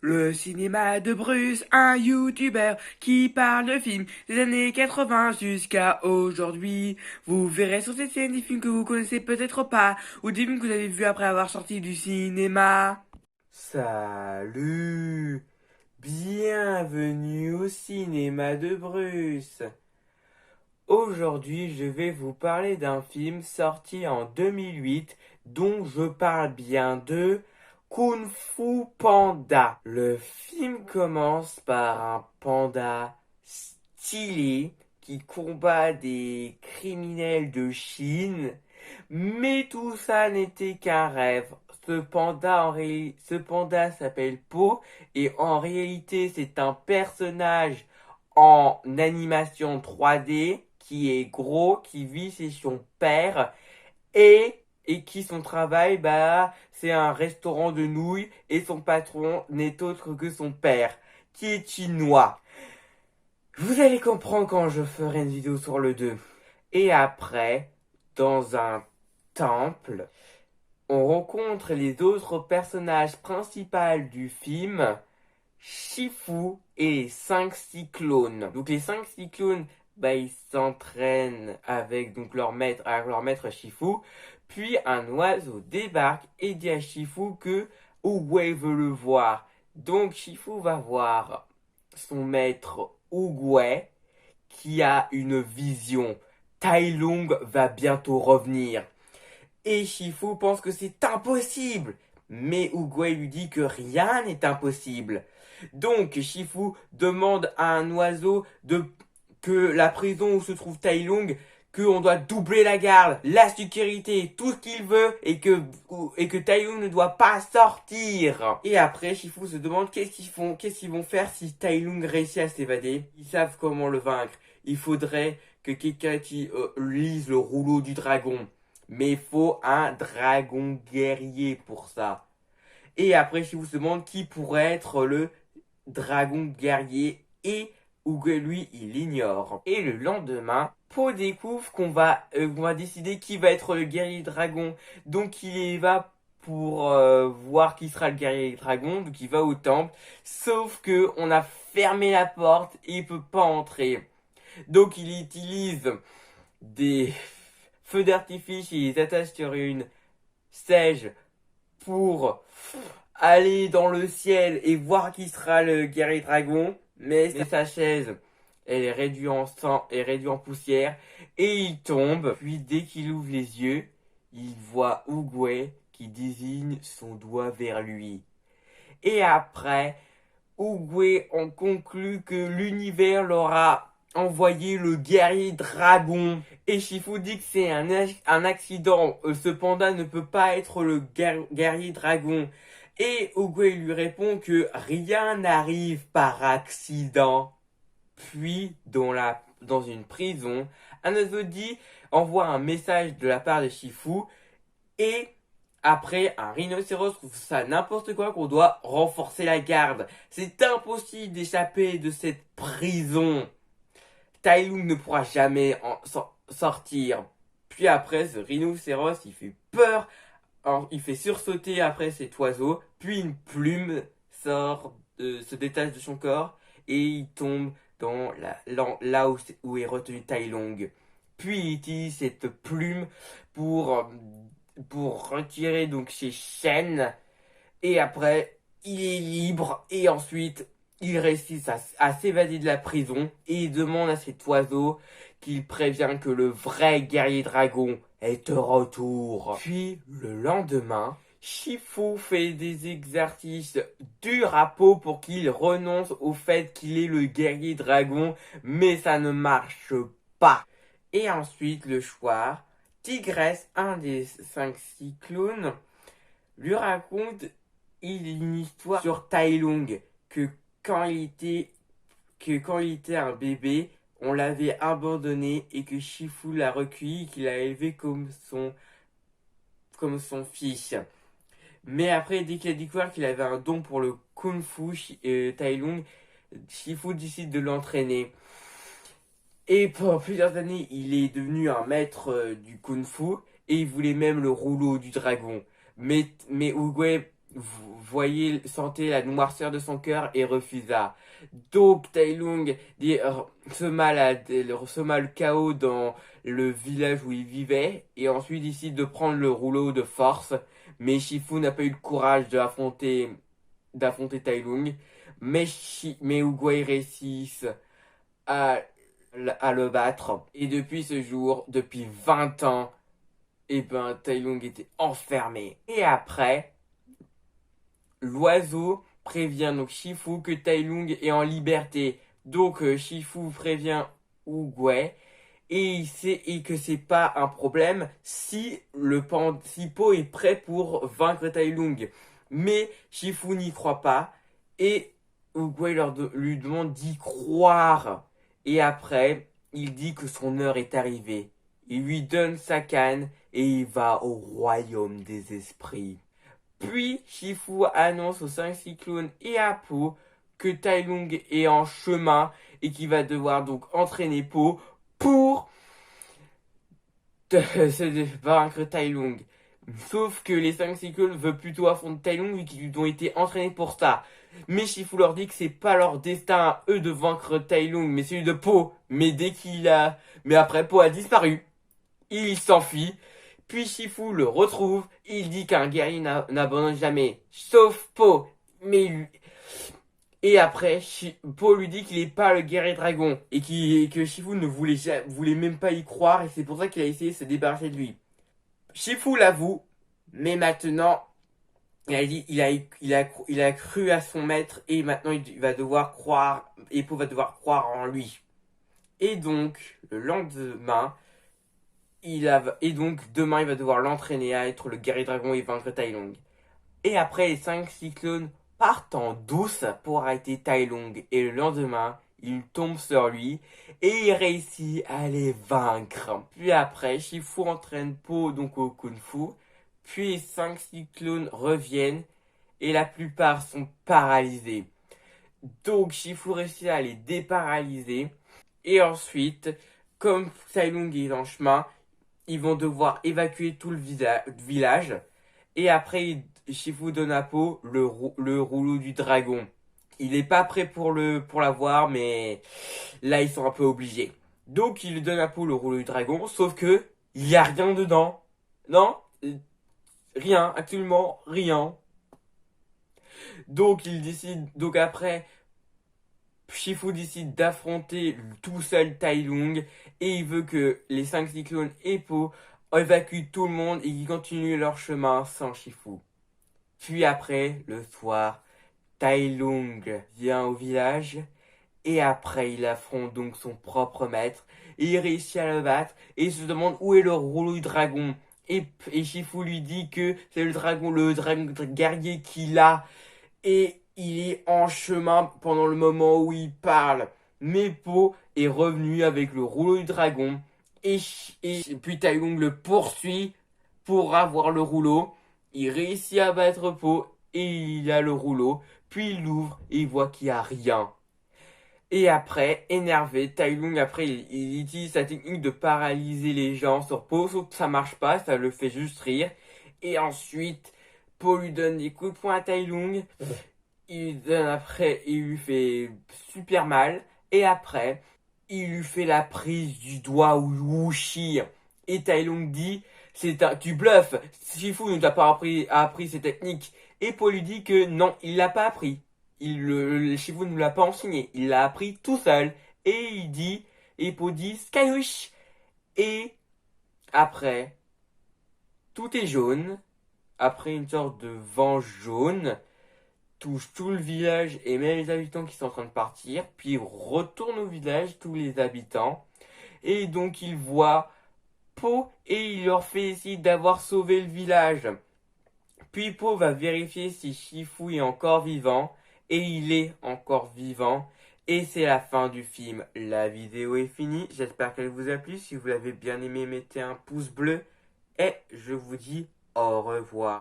Le cinéma de Bruce, un youtubeur qui parle de films des années 80 jusqu'à aujourd'hui. Vous verrez sur cette scène des films que vous connaissez peut-être pas, ou des films que vous avez vus après avoir sorti du cinéma. Salut, bienvenue au cinéma de Bruce. Aujourd'hui, je vais vous parler d'un film sorti en 2008 dont je parle bien de Kung Fu Panda. Le film commence par un panda stylé qui combat des criminels de Chine, mais tout ça n'était qu'un rêve. Ce panda s'appelle Po et en réalité c'est un personnage en animation 3D qui est gros, qui vit chez son père et qui son travail c'est un restaurant de nouilles et son patron n'est autre que son père qui est chinois. Vous allez comprendre quand je ferai une vidéo sur le 2. Et après, dans un temple, on rencontre les autres personnages principaux du film, Shifu et les 5 cyclones. Donc les 5 cyclones, ils s'entraînent avec leur maître Shifu. Puis un oiseau débarque et dit à Shifu que Oogway veut le voir. Donc Shifu va voir son maître Oogway qui a une vision. Tai Lung va bientôt revenir. Et Shifu pense que c'est impossible. Mais Oogway lui dit que rien n'est impossible. Donc Shifu demande à un oiseau que la prison où se trouve Tai Lung, qu'on doit doubler la garde, la sécurité, tout ce qu'il veut, et que Tai Lung ne doit pas sortir. Et après, Shifu se demande qu'est-ce qu'ils vont faire si Tai Lung réussit à s'évader. Ils savent comment le vaincre. Il faudrait que quelqu'un qui lise le rouleau du dragon. Mais il faut un dragon guerrier pour ça. Et après, Shifu se demande qui pourrait être le dragon guerrier et Oogway, lui, il l'ignore. Et le lendemain, Po découvre qu'on va décider qui va être le guerrier dragon. Donc il y va pour voir qui sera le guerrier dragon. Donc il va au temple. Sauf que on a fermé la porte et il peut pas entrer. Donc il utilise des feux d'artifice, il les attache sur une sèche pour aller dans le ciel et voir qui sera le guerrier dragon. Mais sa chaise, elle est réduite en sang et réduite en poussière. Et il tombe. Puis dès qu'il ouvre les yeux, il voit Oogway qui désigne son doigt vers lui. Et après, Oogway en conclut que l'univers leur a envoyé le guerrier dragon. Et Shifu dit que c'est un accident. Ce panda ne peut pas être le guerrier dragon. Et Oogway lui répond que rien n'arrive par accident. Puis, dans une prison, un Azodi envoie un message de la part de Shifu et après, un rhinocéros trouve ça n'importe quoi qu'on doit renforcer la garde. C'est impossible d'échapper de cette prison. Tai Lung ne pourra jamais sortir. Puis après, ce rhinocéros, il fait peur. Il fait sursauter après cet oiseau. Puis une plume se détache de son corps. Et il tombe là où est retenu Tai Lung. Puis il utilise cette plume pour retirer donc ses chaînes et après il est libre et ensuite il réussit à s'évader de la prison et il demande à cet oiseau qu'il prévient que le vrai guerrier dragon est de retour. Puis le lendemain, Shifu fait des exercices durs à peau pour qu'il renonce au fait qu'il est le guerrier dragon, mais ça ne marche pas. Et ensuite, le soir, Tigresse, un des 5 cyclones, lui raconte une histoire sur Tai Lung, que quand il était, que quand il était un bébé, on l'avait abandonné et que Shifu l'a recueilli et qu'il l'a élevé comme son fils. Mais après, dès qu'il a découvert qu'il avait un don pour le Kung Fu, Tai Lung, Shifu décide de l'entraîner. Et pendant plusieurs années, il est devenu un maître du Kung Fu et il voulait même le rouleau du dragon. Mais Oogway sentait la noirceur de son cœur et refusa. Donc Tai Lung sema le chaos dans le village où il vivait et ensuite décide de prendre le rouleau de force. Mais Shifu n'a pas eu le courage d'affronter Tai Lung. Mais Oogway réussit à, à le battre. Et depuis ce jour, depuis 20 ans, Tai Lung était enfermé. Et après, l'oiseau prévient donc Shifu que Tai Lung est en liberté. Donc Shifu prévient Oogway et que c'est pas un problème si si Po est prêt pour vaincre Tai Lung. Mais Shifu n'y croit pas et Oogway lui demande d'y croire. Et après, il dit que son heure est arrivée. Il lui donne sa canne et il va au royaume des esprits. Puis Shifu annonce aux 5 cyclones et à Po que Tai Lung est en chemin et qu'il va devoir donc entraîner Po pour se vaincre Tai Lung. Sauf que les 5 cyclones veulent plutôt affronter Tai Lung vu qu'ils ont été entraînés pour ça. Mais Shifu leur dit que c'est pas leur destin à eux de vaincre Tai Lung, mais celui de Po. Mais après Po a disparu. Il s'enfuit. Puis Shifu le retrouve. Il dit qu'un guerrier n'abandonne jamais. Sauf Po. Et après, Po lui dit qu'il n'est pas le guerrier dragon. Et que Shifu ne voulait même pas y croire. Et c'est pour ça qu'il a essayé de se débarrasser de lui. Shifu l'avoue. Mais maintenant, il a cru à son maître. Et maintenant, il va devoir croire. Et Po va devoir croire en lui. Et donc, le lendemain... Et donc, demain, il va devoir l'entraîner à être le guerrier dragon et vaincre Tai Lung. Et après, les 5 cyclones partent en douce pour arrêter Tai Lung. Et le lendemain, ils tombent sur lui et il réussit à les vaincre. Puis après, Shifu entraîne Po donc au Kung Fu. Puis les 5 cyclones reviennent et la plupart sont paralysés. Donc, Shifu réussit à les déparalyser. Et ensuite, comme Tai Lung est en chemin, ils vont devoir évacuer tout le village. Et après, Shifu donne à Po le rouleau du dragon. Il n'est pas prêt pour l'avoir, mais là, ils sont un peu obligés. Donc, il lui donne à Po le rouleau du dragon, sauf que il n'y a rien dedans. Non, rien, absolument rien. Donc après, Shifu décide d'affronter tout seul Tai Lung et il veut que les 5 cyclones et Po évacuent tout le monde et qu'ils continuent leur chemin sans Shifu. Puis après, le soir, Tai Lung vient au village et après il affronte donc son propre maître et il réussit à le battre et il se demande où est le rouleau du dragon. Et Shifu lui dit que c'est le dragon guerrier qu'il a et il est en chemin pendant le moment où il parle. Mais Po est revenu avec le rouleau du dragon. Et puis Tai Lung le poursuit pour avoir le rouleau. Il réussit à battre Po et il a le rouleau. Puis il l'ouvre et il voit qu'il n'y a rien. Et après, énervé, Tai Lung, après, il utilise sa technique de paralyser les gens sur Po. Sauf que ça marche pas, ça le fait juste rire. Et ensuite, Po lui donne des coups de poing à Tai Lung. Il lui fait super mal. Et après, il lui fait la prise du doigt Wuxi. Et Tai Lung dit, tu bluffes. Shifu ne t'a pas appris ces techniques. Et Po lui dit que non, il l'a pas appris. Shifu ne l'a pas enseigné. Il l'a appris tout seul. Et Po dit, Skywish. Et après, tout est jaune. Après une sorte de vent jaune touche tout le village et même les habitants qui sont en train de partir. Puis il retourne au village, tous les habitants. Et donc il voit Po et il leur fait essayer d'avoir sauvé le village. Puis Po va vérifier si Shifu est encore vivant. Et il est encore vivant. Et c'est la fin du film. La vidéo est finie. J'espère qu'elle vous a plu. Si vous l'avez bien aimé, mettez un pouce bleu. Et je vous dis au revoir.